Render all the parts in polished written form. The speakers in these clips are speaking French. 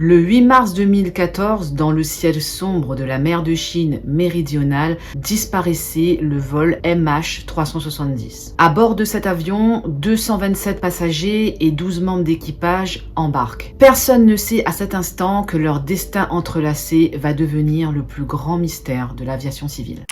Le 8 mars 2014, dans le ciel sombre de la mer de Chine méridionale, disparaissait le vol MH370. À bord de cet avion, 227 passagers et 12 membres d'équipage embarquent. Personne ne sait à cet instant que leur destin entrelacé va devenir le plus grand mystère de l'aviation civile.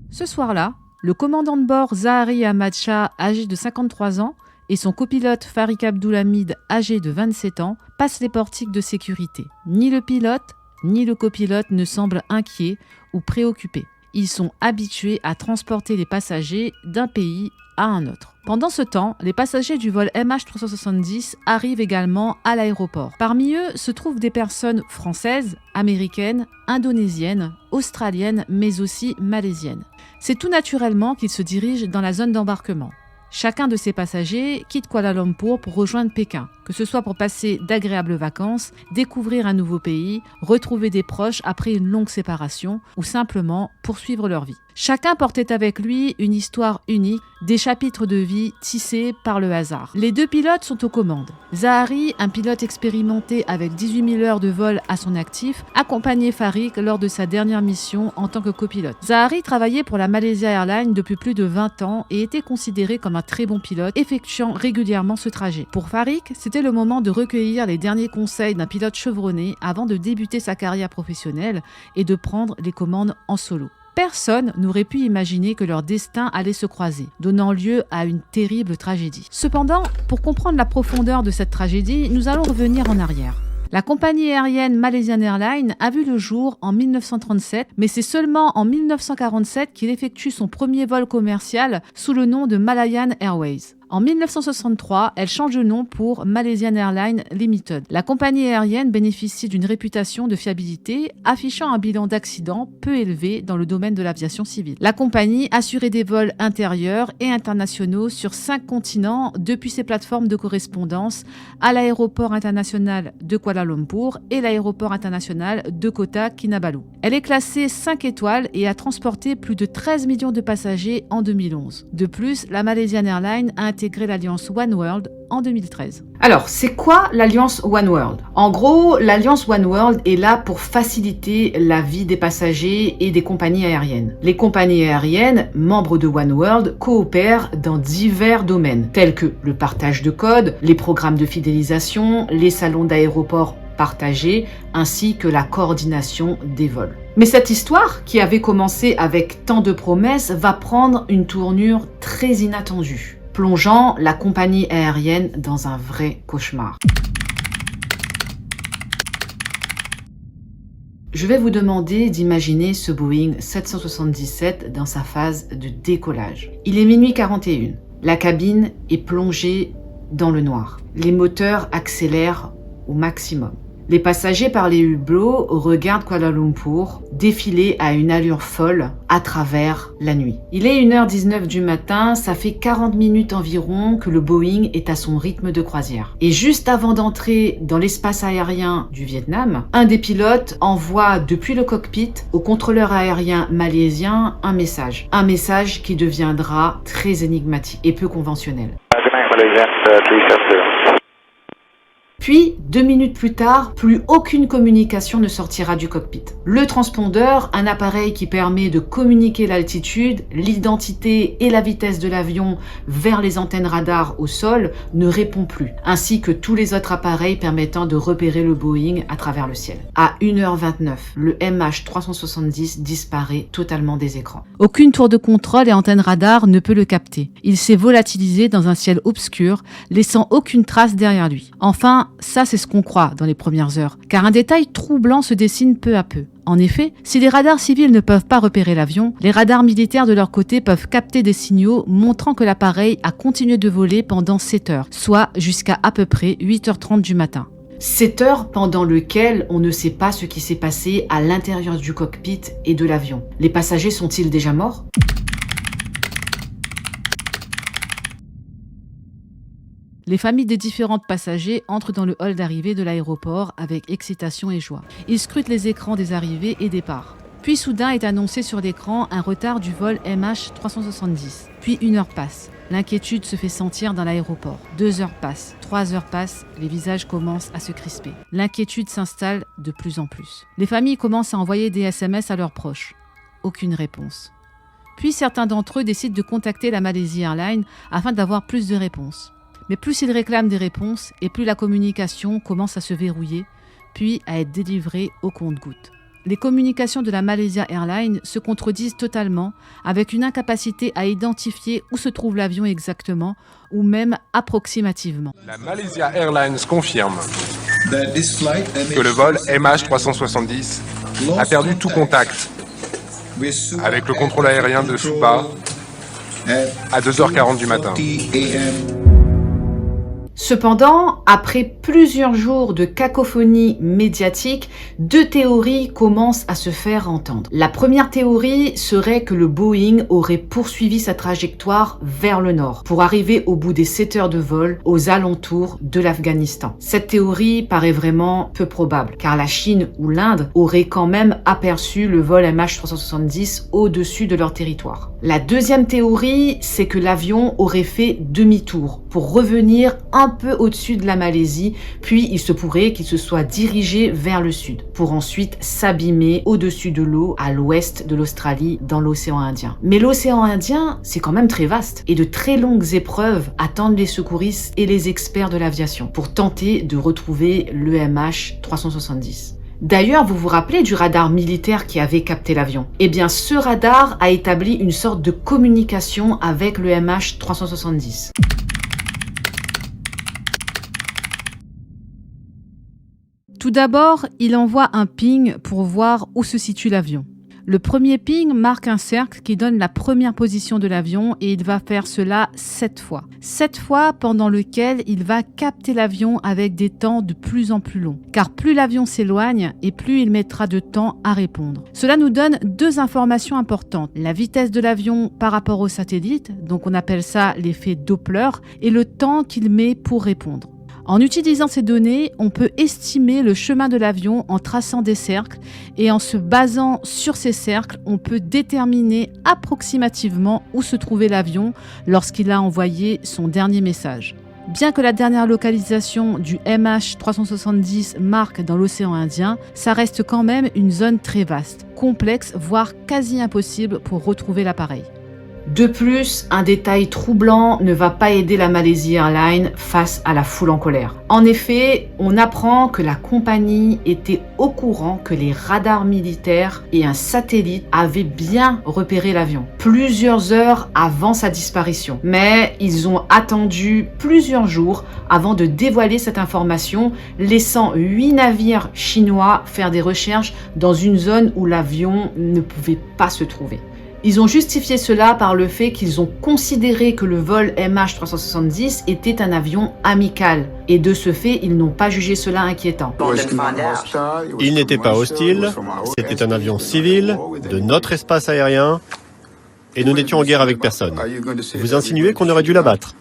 Ce soir-là, le commandant de bord Zahari Ahmad Shah, âgé de 53 ans, et son copilote Farik Abdulhamid, âgé de 27 ans, passent les portiques de sécurité. Ni le pilote, ni le copilote ne semblent inquiets ou préoccupés. Ils sont habitués à transporter les passagers d'un pays à un autre. Pendant ce temps, les passagers du vol MH370 arrivent également à l'aéroport. Parmi eux se trouvent des personnes françaises, américaines, indonésiennes, australiennes, mais aussi malaisiennes. C'est tout naturellement qu'ils se dirigent dans la zone d'embarquement. Chacun de ces passagers quitte Kuala Lumpur pour rejoindre Pékin, que ce soit pour passer d'agréables vacances, découvrir un nouveau pays, retrouver des proches après une longue séparation ou simplement poursuivre leur vie. Chacun portait avec lui une histoire unique, des chapitres de vie tissés par le hasard. Les deux pilotes sont aux commandes. Zahari, un pilote expérimenté avec 18 000 heures de vol à son actif, accompagnait Farik lors de sa dernière mission en tant que copilote. Zahari travaillait pour la Malaysia Airlines depuis plus de 20 ans et était considéré comme un très bon pilote, effectuant régulièrement ce trajet. Pour Farik, c'était le moment de recueillir les derniers conseils d'un pilote chevronné avant de débuter sa carrière professionnelle et de prendre les commandes en solo. Personne n'aurait pu imaginer que leur destin allait se croiser, donnant lieu à une terrible tragédie. Cependant, pour comprendre la profondeur de cette tragédie, nous allons revenir en arrière. La compagnie aérienne Malaysian Airlines a vu le jour en 1937, mais c'est seulement en 1947 qu'il effectue son premier vol commercial sous le nom de Malayan Airways. En 1963, elle change de nom pour Malaysian Airlines Limited. La compagnie aérienne bénéficie d'une réputation de fiabilité, affichant un bilan d'accidents peu élevé dans le domaine de l'aviation civile. La compagnie assurait des vols intérieurs et internationaux sur 5 continents depuis ses plateformes de correspondance à l'aéroport international de Kuala Lumpur et l'aéroport international de Kota Kinabalu. Elle est classée 5 étoiles et a transporté plus de 13 millions de passagers en 2011. De plus, la Malaysian Airlines a intégré l'alliance One World en 2013. Alors, c'est quoi l'alliance One World ? En gros, l'alliance One World est là pour faciliter la vie des passagers et des compagnies aériennes. Les compagnies aériennes, membres de One World, coopèrent dans divers domaines, tels que le partage de codes, les programmes de fidélisation, les salons d'aéroports partagés, ainsi que la coordination des vols. Mais cette histoire, qui avait commencé avec tant de promesses, va prendre une tournure très inattendue, plongeant la compagnie aérienne dans un vrai cauchemar. Je vais vous demander d'imaginer ce Boeing 777 dans sa phase de décollage. Il est minuit 41. La cabine est plongée dans le noir. Les moteurs accélèrent au maximum. Les passagers par les hublots regardent Kuala Lumpur défiler à une allure folle à travers la nuit. Il est 1h19 du matin, ça fait 40 minutes environ que le Boeing est à son rythme de croisière. Et juste avant d'entrer dans l'espace aérien du Vietnam, un des pilotes envoie depuis le cockpit au contrôleur aérien malaisien un message. Un message qui deviendra très énigmatique et peu conventionnel. Puis, 2 minutes plus tard, plus aucune communication ne sortira du cockpit. Le transpondeur, un appareil qui permet de communiquer l'altitude, l'identité et la vitesse de l'avion vers les antennes radar au sol, ne répond plus, ainsi que tous les autres appareils permettant de repérer le Boeing à travers le ciel. À 1h29, le MH370 disparaît totalement des écrans. Aucune tour de contrôle et antenne radar ne peut le capter. Il s'est volatilisé dans un ciel obscur, laissant aucune trace derrière lui. Enfin, ça c'est ce qu'on croit dans les premières heures, car un détail troublant se dessine peu à peu. En effet, si les radars civils ne peuvent pas repérer l'avion, les radars militaires de leur côté peuvent capter des signaux montrant que l'appareil a continué de voler pendant 7 heures, soit jusqu'à peu près 8h30 du matin. 7 heures pendant lesquelles on ne sait pas ce qui s'est passé à l'intérieur du cockpit et de l'avion. Les passagers sont-ils déjà morts ? Les familles des différents passagers entrent dans le hall d'arrivée de l'aéroport avec excitation et joie. Ils scrutent les écrans des arrivées et départs. Puis soudain est annoncé sur l'écran un retard du vol MH370. Puis 1 heure passe. L'inquiétude se fait sentir dans l'aéroport. 2 heures passent, 3 heures passent, les visages commencent à se crisper. L'inquiétude s'installe de plus en plus. Les familles commencent à envoyer des SMS à leurs proches. Aucune réponse. Puis certains d'entre eux décident de contacter la Malaysia Airlines afin d'avoir plus de réponses. Mais plus ils réclament des réponses et plus la communication commence à se verrouiller, puis à être délivrée au compte-gouttes. Les communications de la Malaysia Airlines se contredisent totalement, avec une incapacité à identifier où se trouve l'avion exactement, ou même approximativement. La Malaysia Airlines confirme que le vol MH370 a perdu tout contact avec le contrôle aérien de Supa à 2h40 du matin. Cependant, après plusieurs jours de cacophonie médiatique, 2 théories commencent à se faire entendre. La première théorie serait que le Boeing aurait poursuivi sa trajectoire vers le nord pour arriver au bout des 7 heures de vol aux alentours de l'Afghanistan. Cette théorie paraît vraiment peu probable, car la Chine ou l'Inde auraient quand même aperçu le vol MH370 au-dessus de leur territoire. La deuxième théorie, c'est que l'avion aurait fait demi-tour pour revenir un peu au-dessus de la Malaisie, puis il se pourrait qu'il se soit dirigé vers le sud, pour ensuite s'abîmer au-dessus de l'eau à l'ouest de l'Australie, dans l'océan Indien. Mais l'océan Indien, c'est quand même très vaste, et de très longues épreuves attendent les secouristes et les experts de l'aviation pour tenter de retrouver le MH370. D'ailleurs, vous vous rappelez du radar militaire qui avait capté l'avion? Eh bien, ce radar a établi une sorte de communication avec le MH370. Tout d'abord, il envoie un ping pour voir où se situe l'avion. Le premier ping marque un cercle qui donne la première position de l'avion et il va faire cela 7 fois. 7 fois pendant lequel il va capter l'avion avec des temps de plus en plus longs. Car plus l'avion s'éloigne et plus il mettra de temps à répondre. Cela nous donne 2 informations importantes. La vitesse de l'avion par rapport au satellite, donc on appelle ça l'effet Doppler, et le temps qu'il met pour répondre. En utilisant ces données, on peut estimer le chemin de l'avion en traçant des cercles et en se basant sur ces cercles, on peut déterminer approximativement où se trouvait l'avion lorsqu'il a envoyé son dernier message. Bien que la dernière localisation du MH370 marque dans l'océan Indien, ça reste quand même une zone très vaste, complexe, voire quasi impossible pour retrouver l'appareil. De plus, un détail troublant ne va pas aider la Malaysia Airlines face à la foule en colère. En effet, on apprend que la compagnie était au courant que les radars militaires et un satellite avaient bien repéré l'avion, plusieurs heures avant sa disparition. Mais ils ont attendu plusieurs jours avant de dévoiler cette information, laissant 8 navires chinois faire des recherches dans une zone où l'avion ne pouvait pas se trouver. Ils ont justifié cela par le fait qu'ils ont considéré que le vol MH370 était un avion amical. Et de ce fait, ils n'ont pas jugé cela inquiétant. Il n'était pas hostile, c'était un avion civil, de notre espace aérien, et nous n'étions en guerre avec personne. Vous insinuez qu'on aurait dû l'abattre?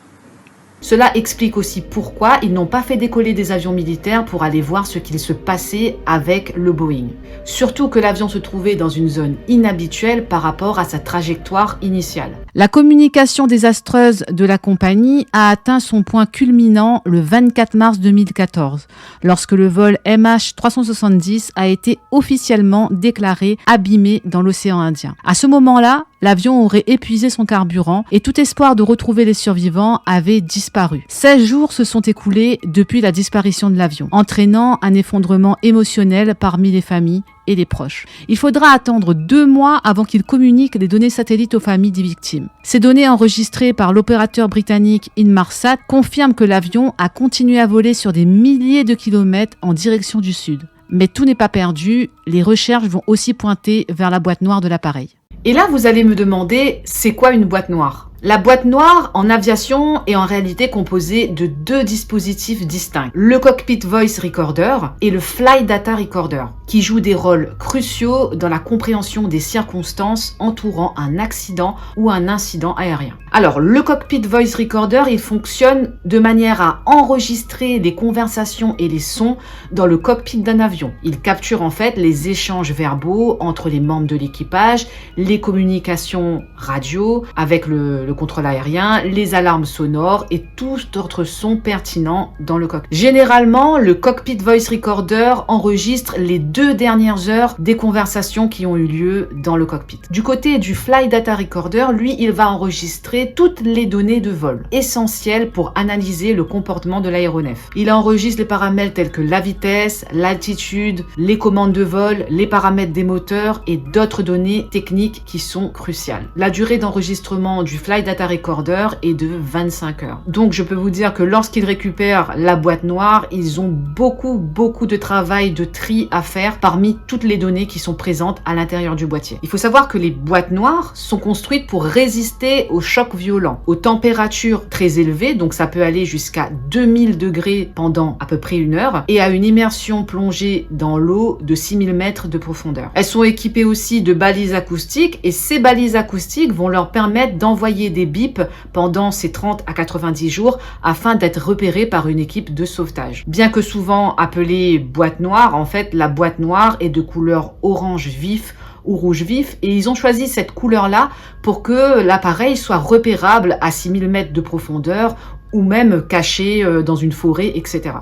Cela explique aussi pourquoi ils n'ont pas fait décoller des avions militaires pour aller voir ce qu'il se passait avec le Boeing. Surtout que l'avion se trouvait dans une zone inhabituelle par rapport à sa trajectoire initiale. La communication désastreuse de la compagnie a atteint son point culminant le 24 mars 2014, lorsque le vol MH370 a été officiellement déclaré abîmé dans l'océan Indien. À ce moment-là, l'avion aurait épuisé son carburant et tout espoir de retrouver les survivants avait disparu. 16 jours se sont écoulés depuis la disparition de l'avion, entraînant un effondrement émotionnel parmi les familles et les proches. Il faudra attendre 2 mois avant qu'ils communiquent les données satellites aux familles des victimes. Ces données enregistrées par l'opérateur britannique Inmarsat confirment que l'avion a continué à voler sur des milliers de kilomètres en direction du sud. Mais tout n'est pas perdu, les recherches vont aussi pointer vers la boîte noire de l'appareil. Et là, vous allez me demander, c'est quoi une boîte noire ? La boîte noire en aviation est en réalité composée de 2 dispositifs distincts. Le Cockpit Voice Recorder et le Flight Data Recorder, qui jouent des rôles cruciaux dans la compréhension des circonstances entourant un accident ou un incident aérien. Alors, le Cockpit Voice Recorder, il fonctionne de manière à enregistrer les conversations et les sons dans le cockpit d'un avion. Il capture en fait les échanges verbaux entre les membres de l'équipage, les communications radio avec le le contrôle aérien, les alarmes sonores et tout autre son pertinent dans le cockpit. Généralement, le Cockpit Voice Recorder enregistre les 2 dernières heures des conversations qui ont eu lieu dans le cockpit. Du côté du Flight Data Recorder, lui, il va enregistrer toutes les données de vol, essentielles pour analyser le comportement de l'aéronef. Il enregistre les paramètres tels que la vitesse, l'altitude, les commandes de vol, les paramètres des moteurs et d'autres données techniques qui sont cruciales. La durée d'enregistrement du Flight Data Recorder est de 25 heures. Donc je peux vous dire que lorsqu'ils récupèrent la boîte noire, ils ont beaucoup de travail de tri à faire parmi toutes les données qui sont présentes à l'intérieur du boîtier. Il faut savoir que les boîtes noires sont construites pour résister aux chocs violents, aux températures très élevées, donc ça peut aller jusqu'à 2000 degrés pendant à peu près 1 heure, et à une immersion plongée dans l'eau de 6000 mètres de profondeur. Elles sont équipées aussi de balises acoustiques, et ces balises acoustiques vont leur permettre d'envoyer des bips pendant ces 30 à 90 jours afin d'être repérées par une équipe de sauvetage. Bien que souvent appelée boîte noire, en fait la boîte noire est de couleur orange vif ou rouge vif, et ils ont choisi cette couleur-là pour que l'appareil soit repérable à 6000 mètres de profondeur ou même caché dans une forêt, etc.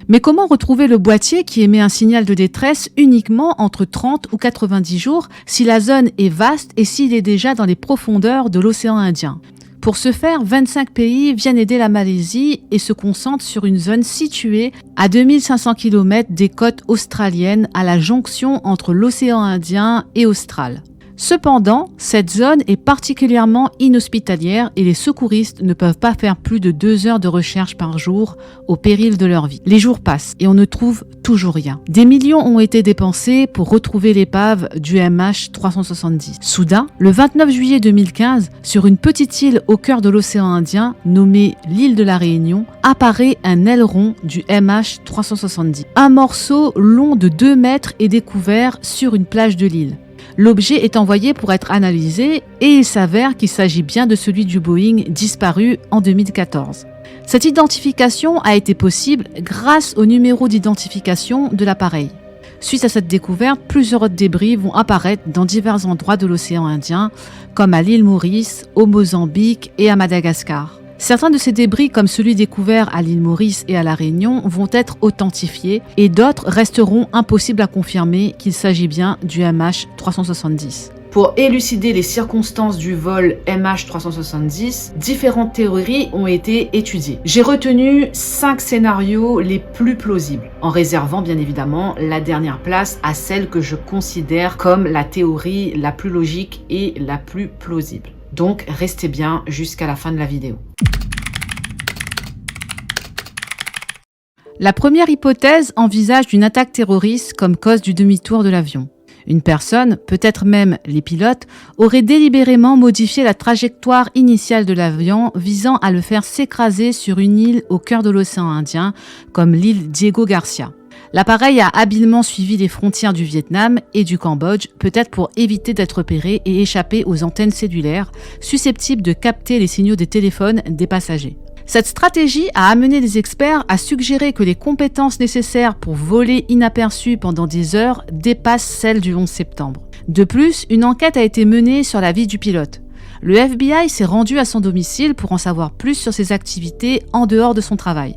Mais comment retrouver le boîtier qui émet un signal de détresse uniquement entre 30 ou 90 jours si la zone est vaste et s'il est déjà dans les profondeurs de l'océan Indien ? Pour ce faire, 25 pays viennent aider la Malaisie et se concentrent sur une zone située à 2500 km des côtes australiennes à la jonction entre l'océan Indien et austral. Cependant, cette zone est particulièrement inhospitalière et les secouristes ne peuvent pas faire plus de 2 heures de recherche par jour au péril de leur vie. Les jours passent et on ne trouve toujours rien. Des millions ont été dépensés pour retrouver l'épave du MH370. Soudain, le 29 juillet 2015, sur une petite île au cœur de l'océan Indien, nommée l'île de la Réunion, apparaît un aileron du MH370. Un morceau long de 2 mètres est découvert sur une plage de l'île. L'objet est envoyé pour être analysé et il s'avère qu'il s'agit bien de celui du Boeing disparu en 2014. Cette identification a été possible grâce au numéro d'identification de l'appareil. Suite à cette découverte, plusieurs autres débris vont apparaître dans divers endroits de l'océan Indien, comme à l'île Maurice, au Mozambique et à Madagascar. Certains de ces débris, comme celui découvert à l'île Maurice et à la Réunion, vont être authentifiés et d'autres resteront impossibles à confirmer qu'il s'agit bien du MH370. Pour élucider les circonstances du vol MH370, différentes théories ont été étudiées. J'ai retenu 5 scénarios les plus plausibles, en réservant bien évidemment la dernière place à celle que je considère comme la théorie la plus logique et la plus plausible. Donc restez bien jusqu'à la fin de la vidéo. La première hypothèse envisage une attaque terroriste comme cause du demi-tour de l'avion. Une personne, peut-être même les pilotes, aurait délibérément modifié la trajectoire initiale de l'avion visant à le faire s'écraser sur une île au cœur de l'océan Indien, comme l'île Diego Garcia. L'appareil a habilement suivi les frontières du Vietnam et du Cambodge, peut-être pour éviter d'être repéré et échapper aux antennes cellulaires, susceptibles de capter les signaux des téléphones des passagers. Cette stratégie a amené les experts à suggérer que les compétences nécessaires pour voler inaperçu pendant des heures dépassent celles du 11 septembre. De plus, une enquête a été menée sur la vie du pilote. Le FBI s'est rendu à son domicile pour en savoir plus sur ses activités en dehors de son travail.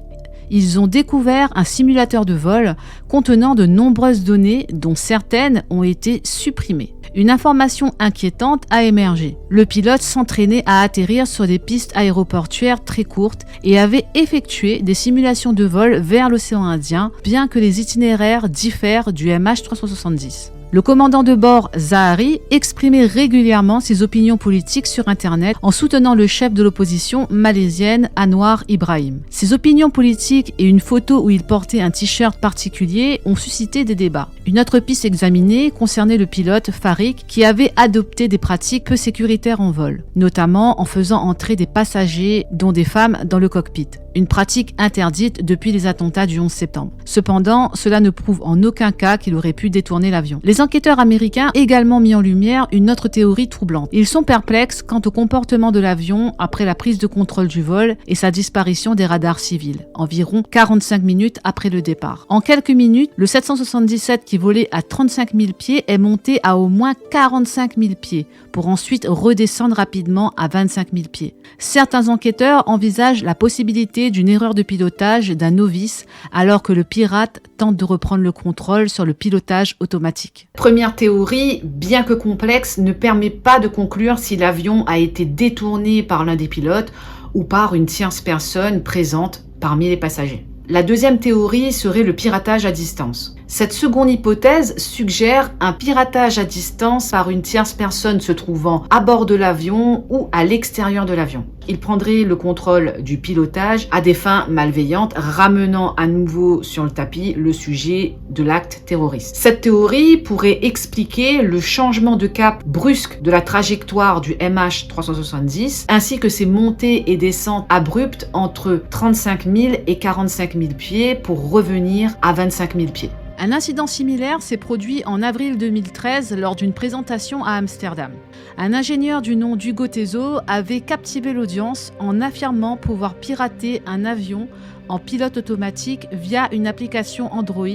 Ils ont découvert un simulateur de vol contenant de nombreuses données dont certaines ont été supprimées. Une information inquiétante a émergé. Le pilote s'entraînait à atterrir sur des pistes aéroportuaires très courtes et avait effectué des simulations de vol vers l'océan Indien, bien que les itinéraires diffèrent du MH370. Le commandant de bord, Zahari, exprimait régulièrement ses opinions politiques sur Internet en soutenant le chef de l'opposition malaisienne, Anwar Ibrahim. Ses opinions politiques et une photo où il portait un t-shirt particulier ont suscité des débats. Une autre piste examinée concernait le pilote Farik qui avait adopté des pratiques peu sécuritaires en vol, notamment en faisant entrer des passagers, dont des femmes, dans le cockpit. une pratique interdite depuis les attentats du 11 septembre. Cependant, cela ne prouve en aucun cas qu'il aurait pu détourner l'avion. Les enquêteurs américains ont également mis en lumière une autre théorie troublante. Ils sont perplexes quant au comportement de l'avion après la prise de contrôle du vol et sa disparition des radars civils, environ 45 minutes après le départ. En quelques minutes, le 777 qui volait à 35 000 pieds est monté à au moins 45 000 pieds pour ensuite redescendre rapidement à 25 000 pieds. Certains enquêteurs envisagent la possibilité d'une erreur de pilotage d'un novice alors que le pirate tente de reprendre le contrôle sur le pilotage automatique. Première théorie, bien que complexe, ne permet pas de conclure si l'avion a été détourné par l'un des pilotes ou par une tierce personne présente parmi les passagers. La deuxième théorie serait le piratage à distance. Cette seconde hypothèse suggère un piratage à distance par une tierce personne se trouvant à bord de l'avion ou à l'extérieur de l'avion. Il prendrait le contrôle du pilotage à des fins malveillantes, ramenant à nouveau sur le tapis le sujet de l'acte terroriste. Cette théorie pourrait expliquer le changement de cap brusque de la trajectoire du MH370, ainsi que ses montées et descentes abruptes entre 35 000 et 45 000 pieds pour revenir à 25 000 pieds. Un incident similaire s'est produit en avril 2013 lors d'une présentation à Amsterdam. Un ingénieur du nom d'Hugo Tezo avait captivé l'audience en affirmant pouvoir pirater un avion en pilote automatique via une application Android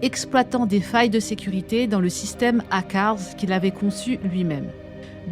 exploitant des failles de sécurité dans le système ACARS qu'il avait conçu lui-même.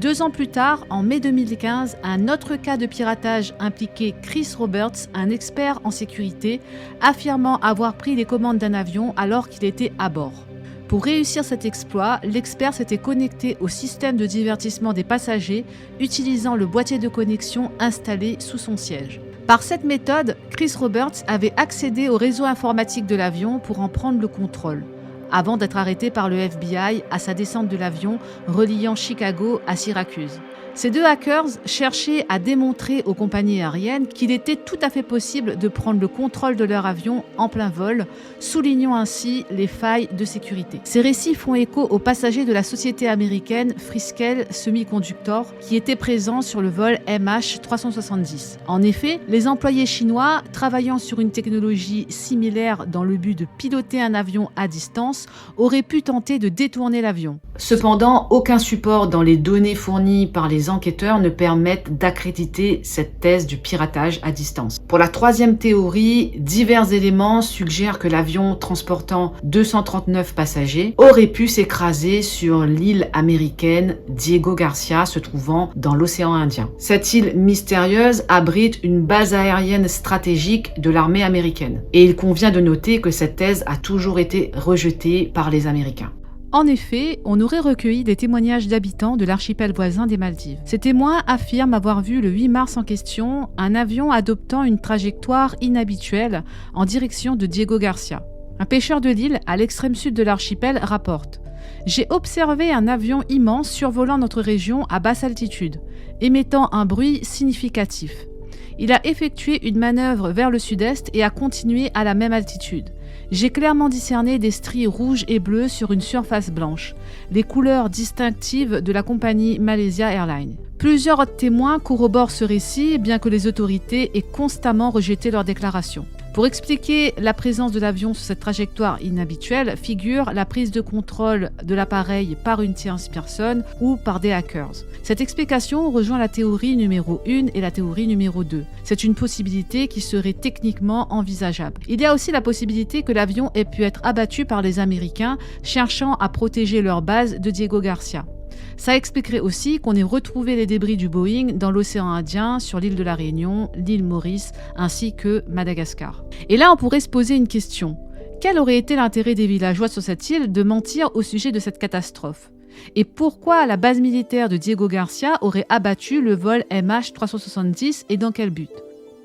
2 ans plus tard, en mai 2015, un autre cas de piratage impliquait Chris Roberts, un expert en sécurité, affirmant avoir pris les commandes d'un avion alors qu'il était à bord. Pour réussir cet exploit, l'expert s'était connecté au système de divertissement des passagers, utilisant le boîtier de connexion installé sous son siège. Par cette méthode, Chris Roberts avait accédé au réseau informatique de l'avion pour en prendre le contrôle, avant d'être arrêté par le FBI à sa descente de l'avion reliant Chicago à Syracuse. Ces 2 hackers cherchaient à démontrer aux compagnies aériennes qu'il était tout à fait possible de prendre le contrôle de leur avion en plein vol, soulignant ainsi les failles de sécurité. Ces récits font écho aux passagers de la société américaine Freescale Semiconductor qui étaient présents sur le vol MH370. En effet, les employés chinois travaillant sur une technologie similaire dans le but de piloter un avion à distance auraient pu tenter de détourner l'avion. Cependant, aucun support dans les données fournies par les enquêteurs ne permettent d'accréditer cette thèse du piratage à distance. Pour la troisième théorie, divers éléments suggèrent que l'avion transportant 239 passagers aurait pu s'écraser sur l'île américaine Diego Garcia se trouvant dans l'océan Indien. Cette île mystérieuse abrite une base aérienne stratégique de l'armée américaine. Et il convient de noter que cette thèse a toujours été rejetée par les Américains. En effet, on aurait recueilli des témoignages d'habitants de l'archipel voisin des Maldives. Ces témoins affirment avoir vu le 8 mars en question un avion adoptant une trajectoire inhabituelle en direction de Diego Garcia. Un pêcheur de l'île, à l'extrême sud de l'archipel, rapporte « J'ai observé un avion immense survolant notre région à basse altitude, émettant un bruit significatif. Il a effectué une manœuvre vers le sud-est et a continué à la même altitude. J'ai clairement discerné des stries rouges et bleues sur une surface blanche, les couleurs distinctives de la compagnie Malaysia Airlines. Plusieurs autres témoins corroborent ce récit, bien que les autorités aient constamment rejeté leurs déclarations. Pour expliquer la présence de l'avion sur cette trajectoire inhabituelle, figure la prise de contrôle de l'appareil par une tierce personne ou par des hackers. Cette explication rejoint la théorie numéro 1 et la théorie numéro 2. C'est une possibilité qui serait techniquement envisageable. Il y a aussi la possibilité que l'avion ait pu être abattu par les Américains cherchant à protéger leur base de Diego Garcia. Ça expliquerait aussi qu'on ait retrouvé les débris du Boeing dans l'océan Indien, sur l'île de la Réunion, l'île Maurice, ainsi que Madagascar. Et là, on pourrait se poser une question. Quel aurait été l'intérêt des villageois sur cette île de mentir au sujet de cette catastrophe ? Et pourquoi la base militaire de Diego Garcia aurait abattu le vol MH370 et dans quel but ?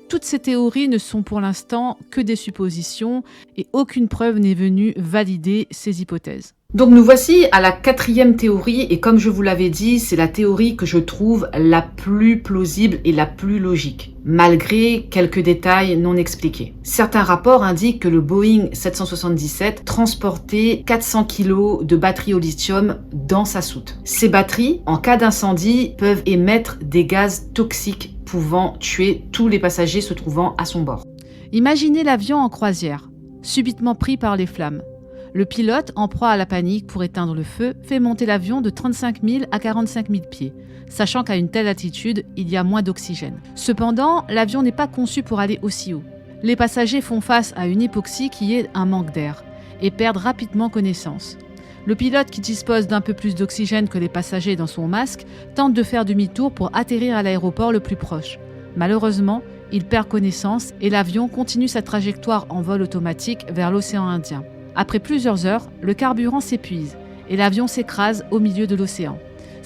Toutes ces théories ne sont pour l'instant que des suppositions et aucune preuve n'est venue valider ces hypothèses. Donc nous voici à la 4e théorie et comme je vous l'avais dit, c'est la théorie que je trouve la plus plausible et la plus logique, malgré quelques détails non expliqués. Certains rapports indiquent que le Boeing 777 transportait 400 kg de batteries au lithium dans sa soute. Ces batteries, en cas d'incendie, peuvent émettre des gaz toxiques pouvant tuer tous les passagers se trouvant à son bord. Imaginez l'avion en croisière, subitement pris par les flammes. Le pilote, en proie à la panique pour éteindre le feu, fait monter l'avion de 35 000 à 45 000 pieds, sachant qu'à une telle altitude, il y a moins d'oxygène. Cependant, l'avion n'est pas conçu pour aller aussi haut. Les passagers font face à une hypoxie qui est un manque d'air et perdent rapidement connaissance. Le pilote, qui dispose d'un peu plus d'oxygène que les passagers dans son masque, tente de faire demi-tour pour atterrir à l'aéroport le plus proche. Malheureusement, il perd connaissance et l'avion continue sa trajectoire en vol automatique vers l'océan Indien. Après plusieurs heures, le carburant s'épuise et l'avion s'écrase au milieu de l'océan.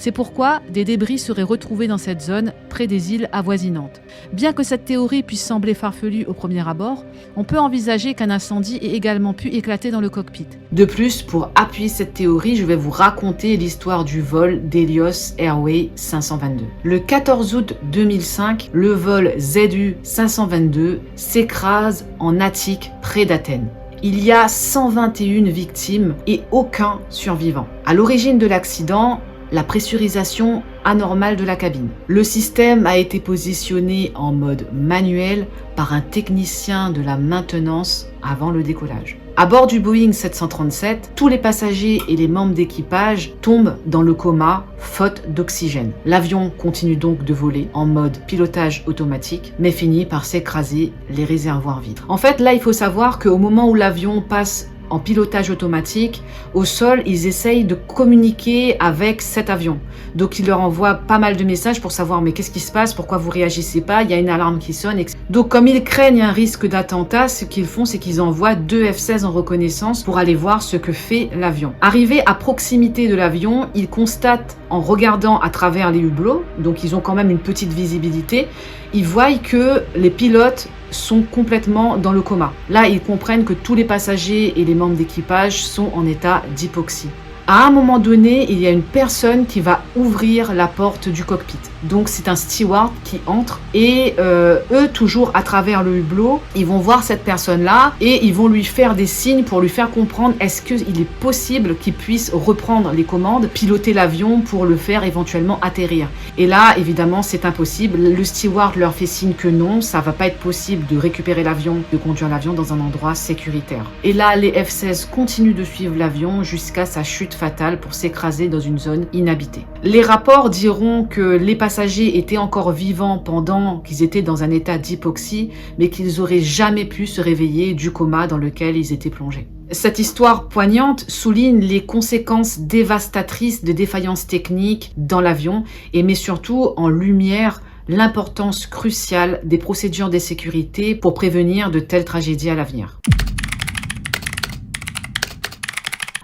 C'est pourquoi des débris seraient retrouvés dans cette zone, près des îles avoisinantes. Bien que cette théorie puisse sembler farfelue au premier abord, on peut envisager qu'un incendie ait également pu éclater dans le cockpit. De plus, pour appuyer cette théorie, je vais vous raconter l'histoire du vol d'Helios Airways 522. Le 14 août 2005, le vol ZU 522 s'écrase en Attique, près d'Athènes. Il y a 121 victimes et aucun survivant. À l'origine de l'accident, la pressurisation anormale de la cabine. Le système a été positionné en mode manuel par un technicien de la maintenance avant le décollage. À bord du Boeing 737, tous les passagers et les membres d'équipage tombent dans le coma faute d'oxygène. L'avion continue donc de voler en mode pilotage automatique, mais finit par s'écraser, les réservoirs vides. En fait, là, il faut savoir qu'au moment où l'avion passe en pilotage automatique, au sol, ils essayent de communiquer avec cet avion. Donc, ils leur envoient pas mal de messages pour savoir mais qu'est-ce qui se passe, pourquoi vous réagissez pas, il y a une alarme qui sonne. Donc, comme ils craignent un risque d'attentat, ce qu'ils font, c'est qu'ils envoient 2 F-16 en reconnaissance pour aller voir ce que fait l'avion. Arrivés à proximité de l'avion, ils constatent en regardant à travers les hublots, donc ils ont quand même une petite visibilité, ils voient que les pilotes sont complètement dans le coma. Là, ils comprennent que tous les passagers et les membres d'équipage sont en état d'hypoxie. À un moment donné, il y a une personne qui va ouvrir la porte du cockpit. Donc, c'est un steward qui entre et eux, toujours à travers le hublot, ils vont voir cette personne-là et ils vont lui faire des signes pour lui faire comprendre est-ce qu'il est possible qu'il puisse reprendre les commandes, piloter l'avion pour le faire éventuellement atterrir. Et là, évidemment, c'est impossible. Le steward leur fait signe que non, ça va pas être possible de récupérer l'avion, de conduire l'avion dans un endroit sécuritaire. Et là, les F-16 continuent de suivre l'avion jusqu'à sa chute fatale pour s'écraser dans une zone inhabitée. Les rapports diront que les passagers étaient encore vivants pendant qu'ils étaient dans un état d'hypoxie, mais qu'ils auraient jamais pu se réveiller du coma dans lequel ils étaient plongés. Cette histoire poignante souligne les conséquences dévastatrices de défaillances techniques dans l'avion et met surtout en lumière l'importance cruciale des procédures de sécurité pour prévenir de telles tragédies à l'avenir.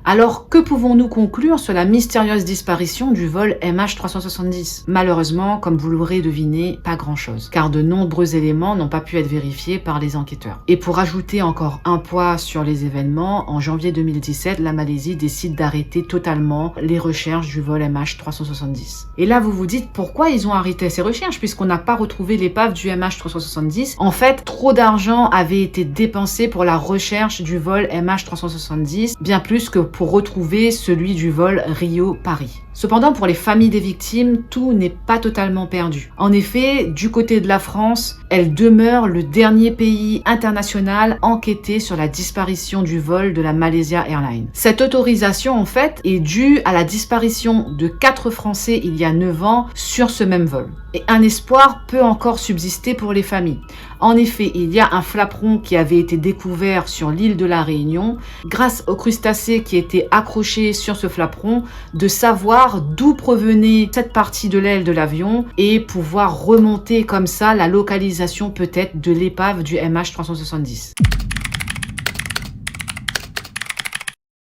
Alors, que pouvons-nous conclure sur la mystérieuse disparition du vol MH370 ? Malheureusement, comme vous l'aurez deviné, pas grand-chose, car de nombreux éléments n'ont pas pu être vérifiés par les enquêteurs. Et pour ajouter encore un poids sur les événements, en janvier 2017, la Malaisie décide d'arrêter totalement les recherches du vol MH370. Et là, vous vous dites pourquoi ils ont arrêté ces recherches, puisqu'on n'a pas retrouvé l'épave du MH370. En fait, trop d'argent avait été dépensé pour la recherche du vol MH370, bien plus que pour retrouver celui du vol Rio-Paris. Cependant, pour les familles des victimes, tout n'est pas totalement perdu. En effet, du côté de la France, elle demeure le dernier pays international enquêté sur la disparition du vol de la Malaysia Airlines. Cette autorisation, en fait, est due à la disparition de 4 Français il y a 9 ans sur ce même vol. Et un espoir peut encore subsister pour les familles. En effet, il y a un flaperon qui avait été découvert sur l'île de la Réunion. Grâce aux crustacés qui étaient accrochés sur ce flaperon, de savoir d'où provenait cette partie de l'aile de l'avion et pouvoir remonter comme ça la localisation peut-être de l'épave du MH370.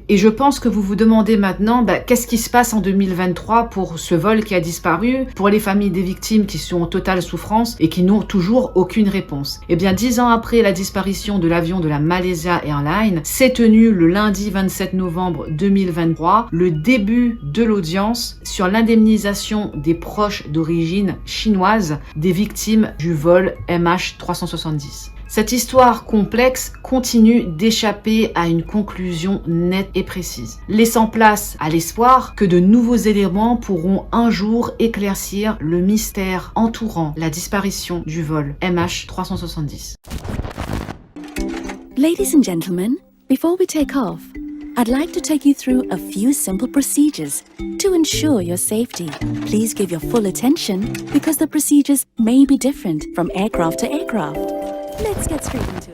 Et je pense que vous vous demandez maintenant, qu'est-ce qui se passe en 2023 pour ce vol qui a disparu, pour les familles des victimes qui sont en totale souffrance et qui n'ont toujours aucune réponse. Eh bien, 10 ans après la disparition de l'avion de la Malaysia Airlines, s'est tenu le lundi 27 novembre 2023 le début de l'audience sur l'indemnisation des proches d'origine chinoise des victimes du vol MH370. Cette histoire complexe continue d'échapper à une conclusion nette et précise, laissant place à l'espoir que de nouveaux éléments pourront un jour éclaircir le mystère entourant la disparition du vol MH370. Ladies and gentlemen, before we take off, I'd like to take you through a few simple procedures to ensure your safety. Please give your full attention because the procedures may be different from aircraft to aircraft. Let's get straight into it.